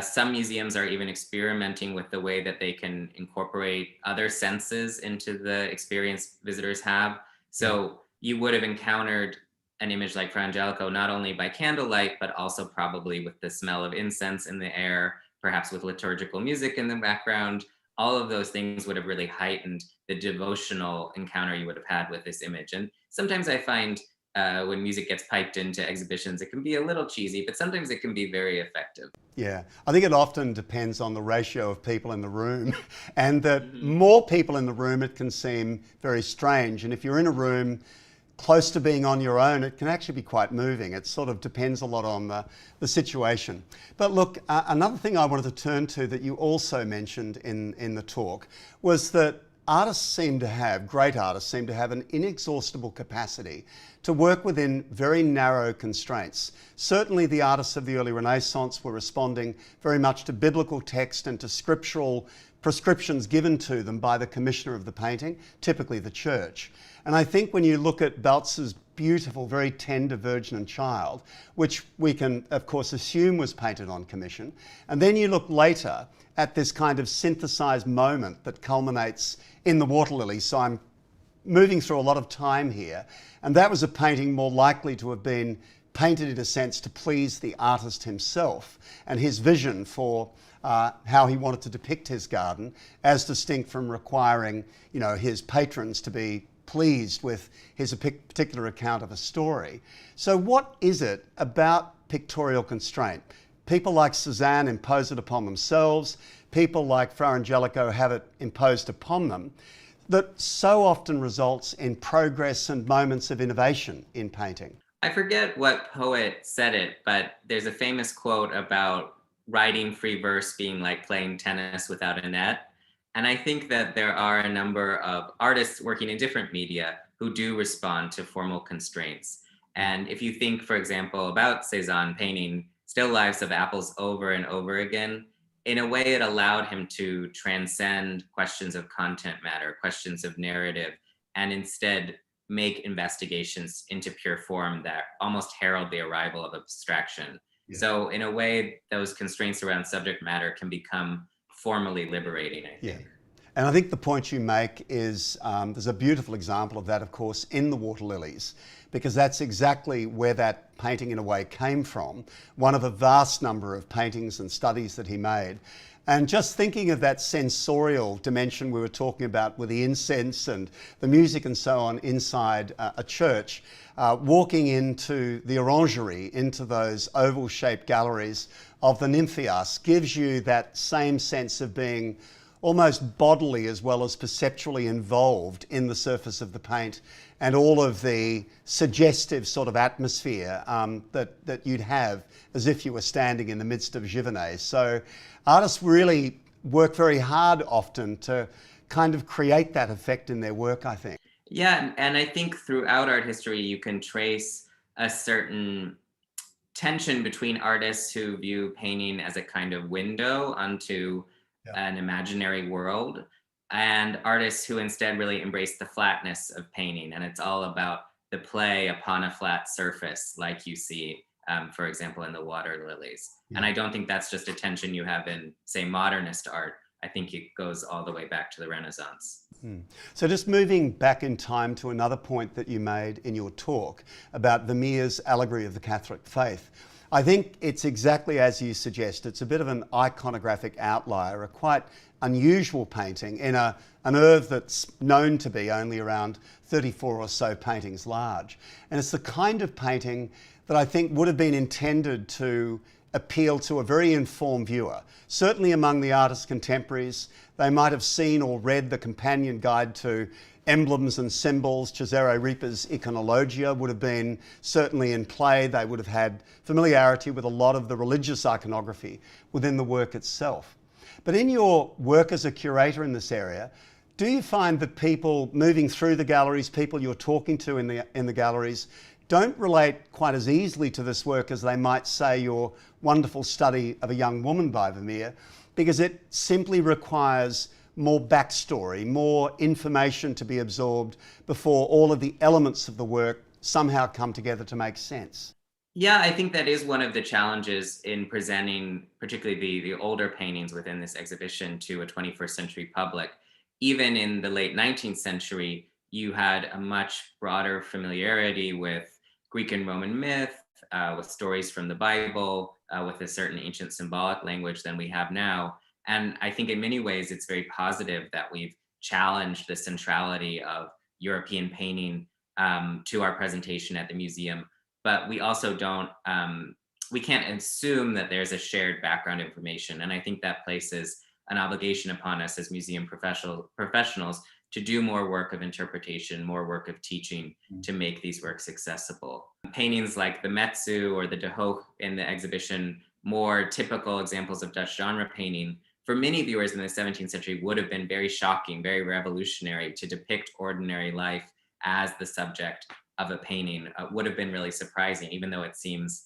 some museums are even experimenting with the way that they can incorporate other senses into the experience visitors have. So you would have encountered an image like Fra Angelico not only by candlelight, but also probably with the smell of incense in the air, perhaps with liturgical music in the background. All of those things would have really heightened the devotional encounter you would have had with this image. And sometimes I find when music gets piped into exhibitions, it can be a little cheesy, but sometimes it can be very effective. Yeah, I think it often depends on the ratio of people in the room, and that more people in the room, it can seem very strange. And if you're in a room close to being on your own, it can actually be quite moving. It sort of depends a lot on the situation. But look, another thing I wanted to turn to that you also mentioned in the talk was that great artists seem to have an inexhaustible capacity to work within very narrow constraints. Certainly the artists of the early Renaissance were responding very much to biblical text and to scriptural prescriptions given to them by the commissioner of the painting, typically the church. And I think when you look at Baltz's beautiful, very tender Virgin and Child, which we can of course assume was painted on commission, and then you look later at this kind of synthesized moment that culminates in the Water Lilies. So I'm moving through a lot of time here, and that was a painting more likely to have been painted in a sense to please the artist himself and his vision for how he wanted to depict his garden, as distinct from requiring, his patrons to be pleased with his particular account of a story. So what is it about pictorial constraint? People like Cézanne impose it upon themselves. People like Fra Angelico have it imposed upon them, that so often results in progress and moments of innovation in painting. I forget what poet said it, but there's a famous quote about writing free verse being like playing tennis without a net. And I think that there are a number of artists working in different media who do respond to formal constraints. And if you think, for example, about Cézanne painting still lifes of apples over and over again, in a way it allowed him to transcend questions of content matter, questions of narrative, and instead make investigations into pure form that almost herald the arrival of abstraction. Yeah. So in a way, those constraints around subject matter can become formally liberating, I think. Yeah. And I think the point you make is, there's a beautiful example of that, of course, in the Water Lilies, because that's exactly where that painting in a way came from, one of a vast number of paintings and studies that he made. And just thinking of that sensorial dimension we were talking about with the incense and the music and so on inside a church, walking into the orangery, into those oval-shaped galleries of the Nymphaeus, gives you that same sense of being almost bodily as well as perceptually involved in the surface of the paint and all of the suggestive sort of atmosphere that you'd have as if you were standing in the midst of Giverny. So artists really work very hard often to kind of create that effect in their work, I think. Yeah, and I think throughout art history you can trace a certain tension between artists who view painting as a kind of window onto an imaginary world, and artists who instead really embrace the flatness of painting, and it's all about the play upon a flat surface, like you see, for example, in the Water Lilies. Yeah. And I don't think that's just a tension you have in, say, modernist art. I think it goes all the way back to the Renaissance. So just moving back in time to another point that you made in your talk about Vermeer's allegory of the Catholic faith. I think it's exactly as you suggest. It's a bit of an iconographic outlier, a quite unusual painting in an oeuvre that's known to be only around 34 or so paintings large. And it's the kind of painting that I think would have been intended to appeal to a very informed viewer. Certainly among the artist's contemporaries, they might have seen or read the companion guide to emblems and symbols. Cesare Ripa's Iconologia would have been certainly in play. They would have had familiarity with a lot of the religious iconography within the work itself. But in your work as a curator in this area, do you find that people moving through the galleries, people you're talking to in the galleries, don't relate quite as easily to this work as they might say your wonderful study of a young woman by Vermeer, because it simply requires more backstory, more information to be absorbed before all of the elements of the work somehow come together to make sense? Yeah, I think that is one of the challenges in presenting particularly the older paintings within this exhibition to a 21st century public. Even in the late 19th century, you had a much broader familiarity with Greek and Roman myth, with stories from the Bible, with a certain ancient symbolic language than we have now. And I think in many ways, it's very positive that we've challenged the centrality of European painting to our presentation at the museum. But we also we can't assume that there's a shared background information. And I think that places an obligation upon us as museum professionals to do more work of interpretation, more work of teaching to make these works accessible. Paintings like the Metsu or the De Hoog in the exhibition, more typical examples of Dutch genre painting, for many viewers in the 17th century would have been very shocking, very revolutionary. To depict ordinary life as the subject of a painting would have been really surprising, even though it seems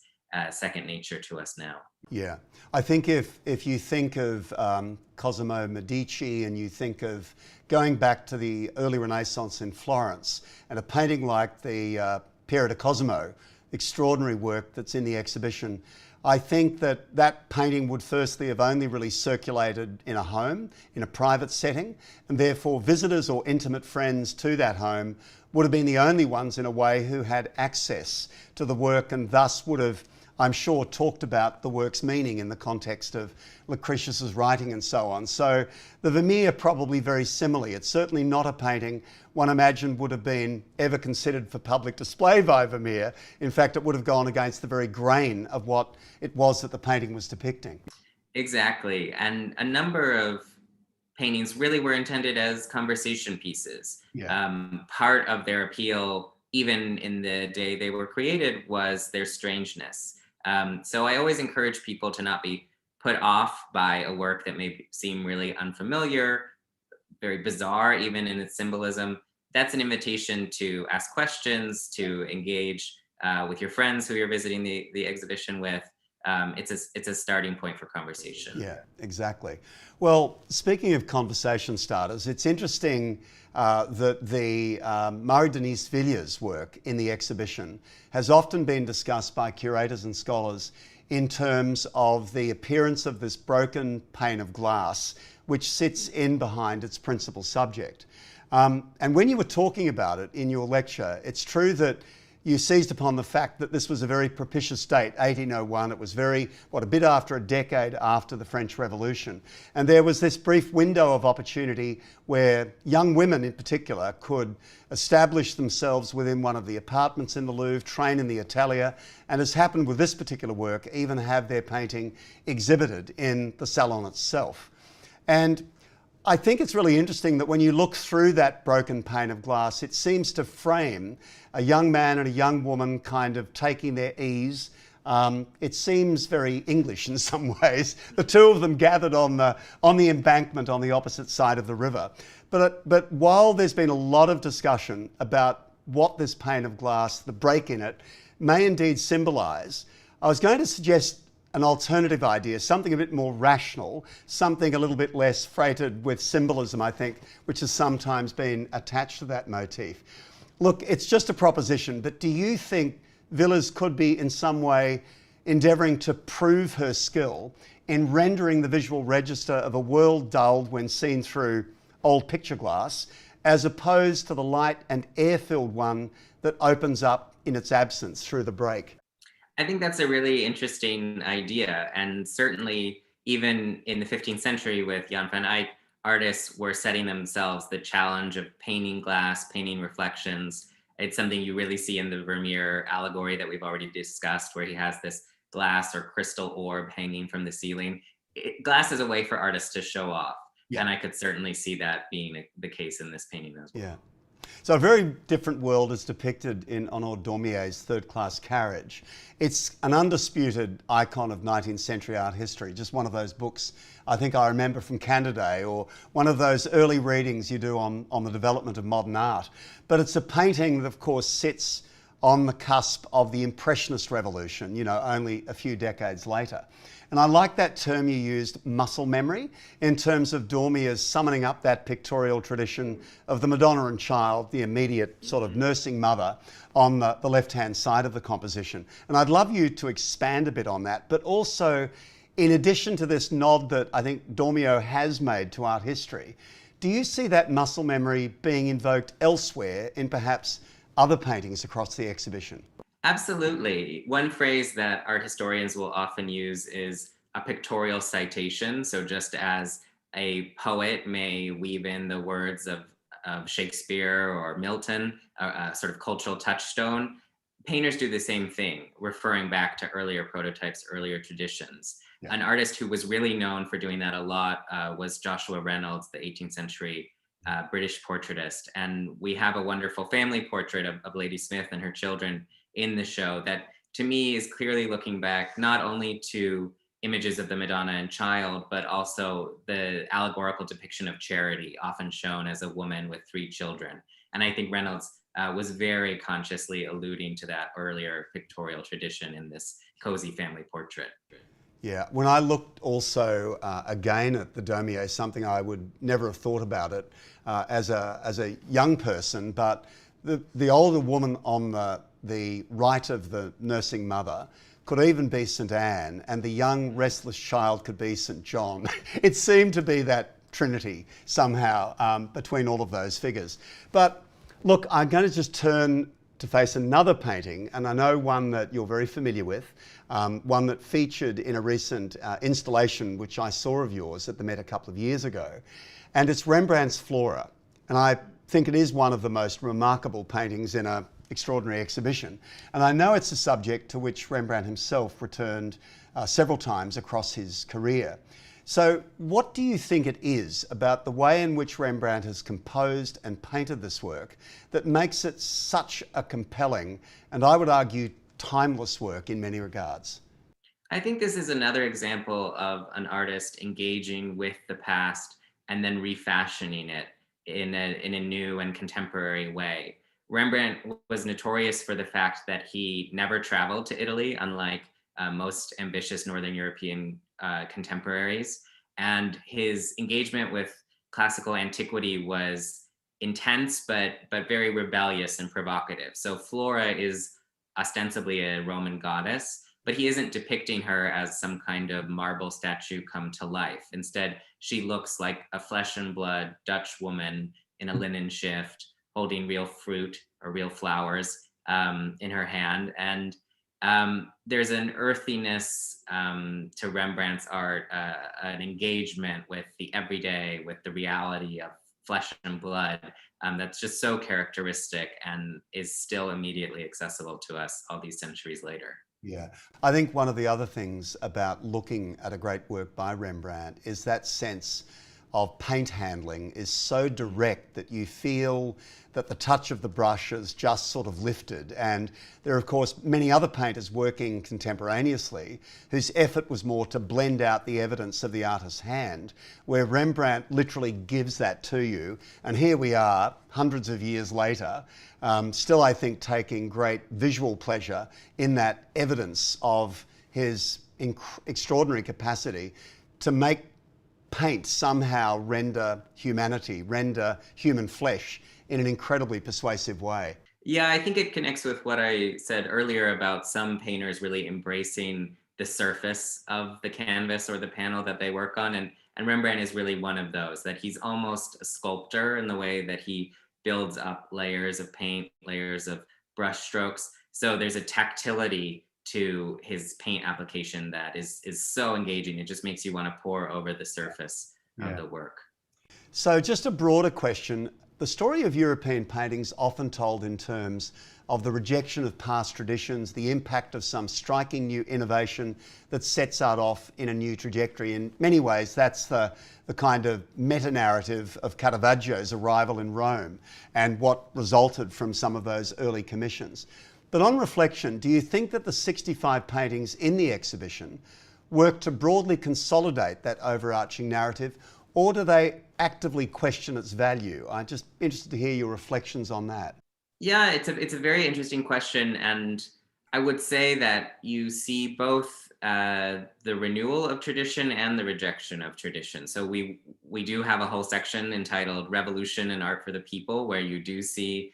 second nature to us now. Yeah, I think if you think of Cosimo Medici and you think of going back to the early Renaissance in Florence and a painting like the Piero di Cosimo, extraordinary work that's in the exhibition, I think that that painting would firstly have only really circulated in a home, in a private setting, and therefore visitors or intimate friends to that home would have been the only ones in a way who had access to the work and thus would have, I'm sure, talked about the work's meaning in the context of Lucretius's writing and so on. So the Vermeer probably very similarly. It's certainly not a painting one imagined would have been ever considered for public display by Vermeer. In fact, it would have gone against the very grain of what it was that the painting was depicting. Exactly. And a number of paintings really were intended as conversation pieces. Yeah. Part of their appeal, even in the day they were created, was their strangeness. So I always encourage people to not be put off by a work that may seem really unfamiliar, very bizarre, even in its symbolism. That's an invitation to ask questions, to engage with your friends who you're visiting the exhibition with. It's a starting point for conversation. Yeah, exactly. Well, speaking of conversation starters, it's interesting that the Marie-Denise Villiers' work in the exhibition has often been discussed by curators and scholars in terms of the appearance of this broken pane of glass which sits in behind its principal subject. And when you were talking about it in your lecture, it's true that you seized upon the fact that this was a very propitious date, 1801. It was a bit after a decade after the French Revolution. And there was this brief window of opportunity where young women in particular could establish themselves within one of the apartments in the Louvre, train in the atelier, and as happened with this particular work, even have their painting exhibited in the salon itself. And I think it's really interesting that when you look through that broken pane of glass, it seems to frame a young man and a young woman kind of taking their ease. It seems very English in some ways. The two of them gathered on the embankment on the opposite side of the river. But while there's been a lot of discussion about what this pane of glass, the break in it, may indeed symbolise, I was going to suggest an alternative idea, something a bit more rational, something a little bit less freighted with symbolism, I think, which has sometimes been attached to that motif. Look, it's just a proposition, but do you think Villiers could be in some way endeavouring to prove her skill in rendering the visual register of a world dulled when seen through old picture glass, as opposed to the light and air-filled one that opens up in its absence through the break? I think that's a really interesting idea. And certainly, even in the 15th century with Jan van Eyck, artists were setting themselves the challenge of painting glass, painting reflections. It's something you really see in the Vermeer allegory that we've already discussed, where he has this glass or crystal orb hanging from the ceiling. Glass is a way for artists to show off. Yeah. And I could certainly see that being the case in this painting as well. Yeah. So a very different world is depicted in Honor Dormier's Third Class Carriage. It's an undisputed icon of 19th century art history, just one of those books I think I remember from Canada Day, or one of those early readings you do on the development of modern art. But it's a painting that of course sits on the cusp of the Impressionist revolution, you know, only a few decades later. And I like that term you used, muscle memory, in terms of Dormier's summoning up that pictorial tradition of the Madonna and Child, the immediate sort of nursing mother, on the left-hand side of the composition. And I'd love you to expand a bit on that, but also, in addition to this nod that I think Dormier has made to art history, do you see that muscle memory being invoked elsewhere in perhaps other paintings across the exhibition? Absolutely. One phrase that art historians will often use is a pictorial citation. So just as a poet may weave in the words of Shakespeare or Milton, a sort of cultural touchstone, painters do the same thing, referring back to earlier prototypes, earlier traditions. Yeah. An artist who was really known for doing that a lot was Joshua Reynolds, the 18th century British portraitist. And we have a wonderful family portrait of Lady Smith and her children in the show that, to me, is clearly looking back not only to images of the Madonna and Child, but also the allegorical depiction of Charity, often shown as a woman with 3 children. And I think Reynolds was very consciously alluding to that earlier pictorial tradition in this cozy family portrait. Yeah, when I looked also again at the Dormier, something I would never have thought about it as a young person, but the older woman on the right of the nursing mother could even be St. Anne, and the young restless child could be St. John. It seemed to be that trinity somehow between all of those figures. But look, I'm going to just turn to face another painting, and I know one that you're very familiar with, one that featured in a recent installation which I saw of yours at the Met a couple of years ago, and it's Rembrandt's Flora. And I think it is one of the most remarkable paintings in an extraordinary exhibition. And I know it's a subject to which Rembrandt himself returned several times across his career. So what do you think it is about the way in which Rembrandt has composed and painted this work that makes it such a compelling, and I would argue timeless work in many regards? I think this is another example of an artist engaging with the past and then refashioning it in a new and contemporary way. Rembrandt was notorious for the fact that he never traveled to Italy, unlike most ambitious Northern European contemporaries. And his engagement with classical antiquity was intense, but very rebellious and provocative. So Flora is ostensibly a Roman goddess, but he isn't depicting her as some kind of marble statue come to life. Instead, she looks like a flesh and blood Dutch woman in a linen shift, holding real fruit or real flowers in her hand. And there's an earthiness to Rembrandt's art, an engagement with the everyday, with the reality of flesh and blood that's just so characteristic and is still immediately accessible to us all these centuries later. Yeah, I think one of the other things about looking at a great work by Rembrandt is that sense of paint handling is so direct that you feel that the touch of the brush is just sort of lifted. And there are, of course, many other painters working contemporaneously whose effort was more to blend out the evidence of the artist's hand, where Rembrandt literally gives that to you. And here we are, hundreds of years later, still, I think, taking great visual pleasure in that evidence of his extraordinary capacity to make paint somehow render humanity, render human flesh in an incredibly persuasive way. Yeah, I think it connects with what I said earlier about some painters really embracing the surface of the canvas or the panel that they work on. And Rembrandt is really one of those, that he's almost a sculptor in the way that he builds up layers of paint, layers of brush strokes. So there's a tactility to his paint application that is so engaging. It just makes you want to pore over the surface of the work. So just a broader question. The story of European painting's often told in terms of the rejection of past traditions, the impact of some striking new innovation that sets art off in a new trajectory. In many ways, that's the kind of meta-narrative of Caravaggio's arrival in Rome and what resulted from some of those early commissions. But on reflection, do you think that the 65 paintings in the exhibition work to broadly consolidate that overarching narrative, or do they actively question its value? I'm just interested to hear your reflections on that. Yeah, it's a very interesting question, and I would say that you see both the renewal of tradition and the rejection of tradition. So we do have a whole section entitled "Revolution in Art for the People," where you do see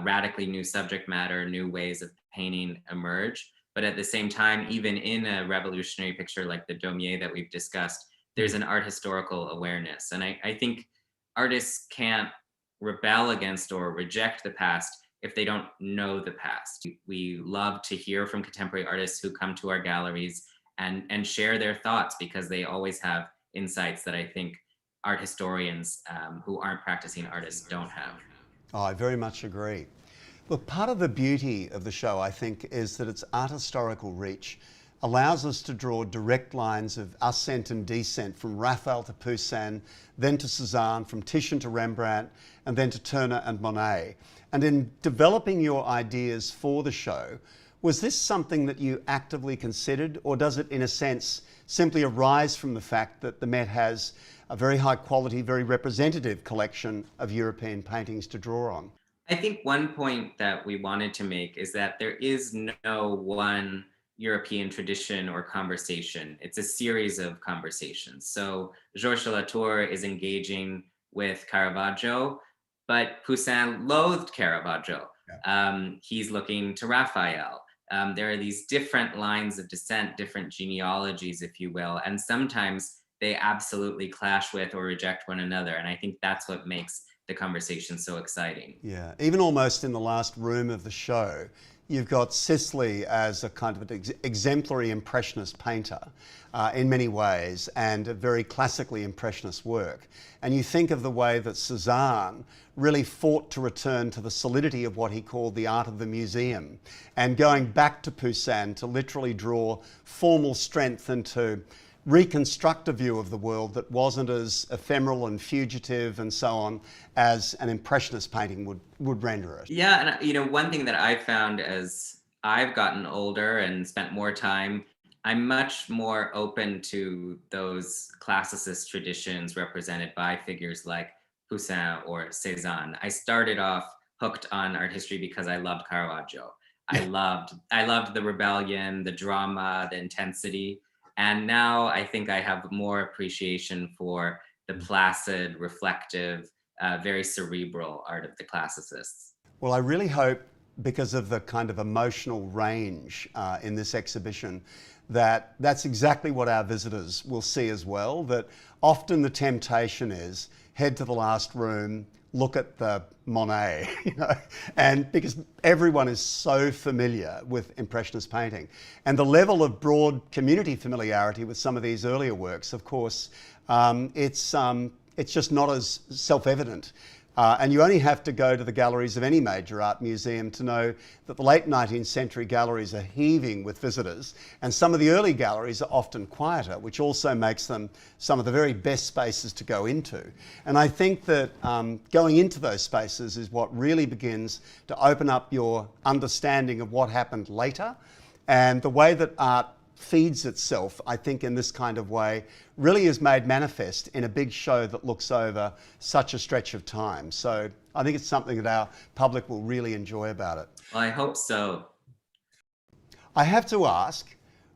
radically new subject matter, new ways of painting emerge. But at the same time, even in a revolutionary picture like the Daumier that we've discussed, there's an art historical awareness, and I think artists can't rebel against or reject the past if they don't know the past. We love to hear from contemporary artists who come to our galleries and share their thoughts, because they always have insights that I think art historians who aren't practicing artists don't have. Oh, I very much agree. Look, part of the beauty of the show, I think, is that its art historical reach allows us to draw direct lines of ascent and descent from Raphael to Poussin, then to Cézanne, from Titian to Rembrandt, and then to Turner and Monet. And in developing your ideas for the show, was this something that you actively considered, or does it, in a sense, simply arise from the fact that the Met has a very high quality, very representative collection of European paintings to draw on? I think one point that we wanted to make is that there is no one European tradition or conversation. It's a series of conversations. So Georges de Latour is engaging with Caravaggio, but Poussin loathed Caravaggio. He's looking to Raphael. There are these different lines of descent, different genealogies, if you will, and sometimes they absolutely clash with or reject one another. And I think that's what makes the conversation so exciting. Yeah, even almost in the last room of the show, you've got Sisley as a kind of an exemplary impressionist painter in many ways, and a very classically impressionist work. And you think of the way that Cézanne really fought to return to the solidity of what he called the art of the museum, and going back to Poussin to literally draw formal strength and to reconstruct a view of the world that wasn't as ephemeral and fugitive and so on as an impressionist painting would render it. Yeah, and one thing that I found as I've gotten older and spent more time, I'm much more open to those classicist traditions represented by figures like Poussin or Cézanne. I started off hooked on art history because I loved Caravaggio. I loved the rebellion, the drama, the intensity. And now I think I have more appreciation for the placid, reflective, very cerebral art of the classicists. Well, I really hope, because of the kind of emotional range in this exhibition, that that's exactly what our visitors will see as well, that often the temptation is head to the last room, look at the Monet, and because everyone is so familiar with Impressionist painting. And the level of broad community familiarity with some of these earlier works, of course, it's just not as self-evident. And you only have to go to the galleries of any major art museum to know that the late 19th century galleries are heaving with visitors, and some of the early galleries are often quieter, which also makes them some of the very best spaces to go into. And I think that going into those spaces is what really begins to open up your understanding of what happened later, and the way that art feeds itself, I think, in this kind of way, really is made manifest in a big show that looks over such a stretch of time. So I think it's something that our public will really enjoy about it. Well, I hope so. I have to ask,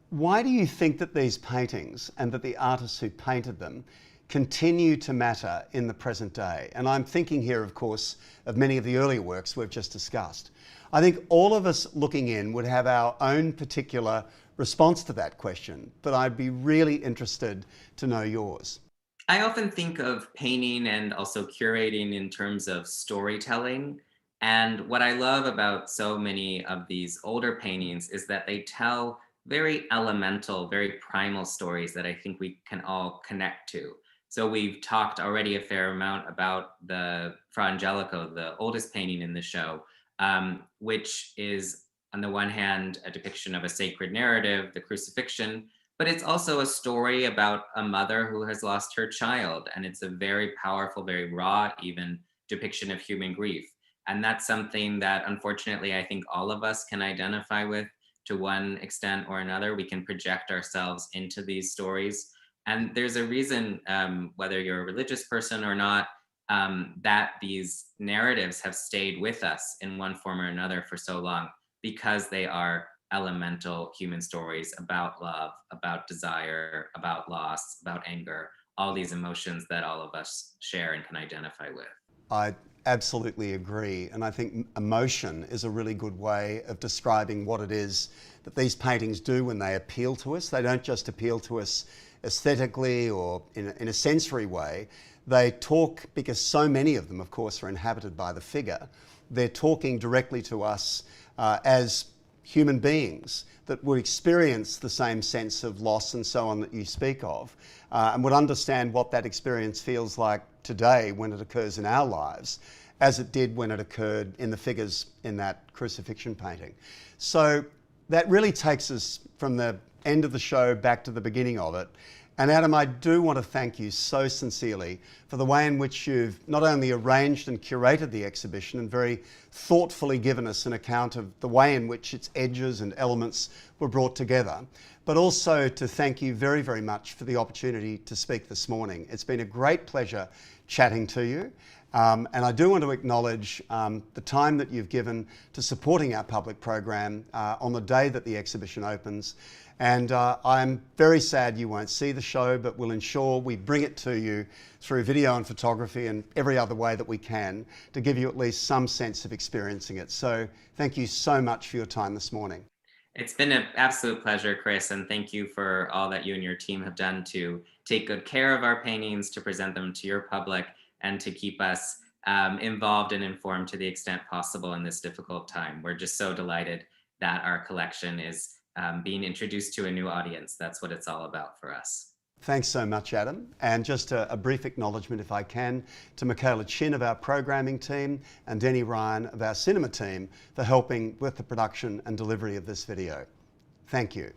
why do you think that these paintings and that the artists who painted them continue to matter in the present day? And I'm thinking here, of course, of many of the earlier works we've just discussed. I think all of us looking in would have our own particular response to that question, but I'd be really interested to know yours. I often think of painting and also curating in terms of storytelling. And what I love about so many of these older paintings is that they tell very elemental, very primal stories that I think we can all connect to. So we've talked already a fair amount about the Fra Angelico, the oldest painting in the show, which is on the one hand a depiction of a sacred narrative, the crucifixion, but it's also a story about a mother who has lost her child. And it's a very powerful, very raw, even depiction of human grief. And that's something that unfortunately I think all of us can identify with to one extent or another. We can project ourselves into these stories. And there's a reason, whether you're a religious person or not, that these narratives have stayed with us in one form or another for so long, because they are elemental human stories about love, about desire, about loss, about anger, all these emotions that all of us share and can identify with. I absolutely agree, and I think emotion is a really good way of describing what it is that these paintings do when they appeal to us. They don't just appeal to us aesthetically or in a sensory way. They talk, because so many of them, of course, are inhabited by the figure. They're talking directly to us as human beings that would experience the same sense of loss and so on that you speak of, and would understand what that experience feels like today when it occurs in our lives, as it did when it occurred in the figures in that crucifixion painting. So that really takes us from the end of the show back to the beginning of it. And Adam, I do want to thank you so sincerely for the way in which you've not only arranged and curated the exhibition and very thoughtfully given us an account of the way in which its edges and elements were brought together, but also to thank you very, very much for the opportunity to speak this morning. It's been a great pleasure chatting to you. And I do want to acknowledge the time that you've given to supporting our public program on the day that the exhibition opens. And I'm very sad you won't see the show, but we'll ensure we bring it to you through video and photography and every other way that we can to give you at least some sense of experiencing it. So thank you so much for your time this morning. It's been an absolute pleasure, Chris, and thank you for all that you and your team have done to take good care of our paintings, to present them to your public, and to keep us involved and informed to the extent possible in this difficult time. We're just so delighted that our collection is being introduced to a new audience. That's what it's all about for us. Thanks so much, Adam. And just a brief acknowledgement, if I can, to Michaela Chin of our programming team and Denny Ryan of our cinema team for helping with the production and delivery of this video. Thank you.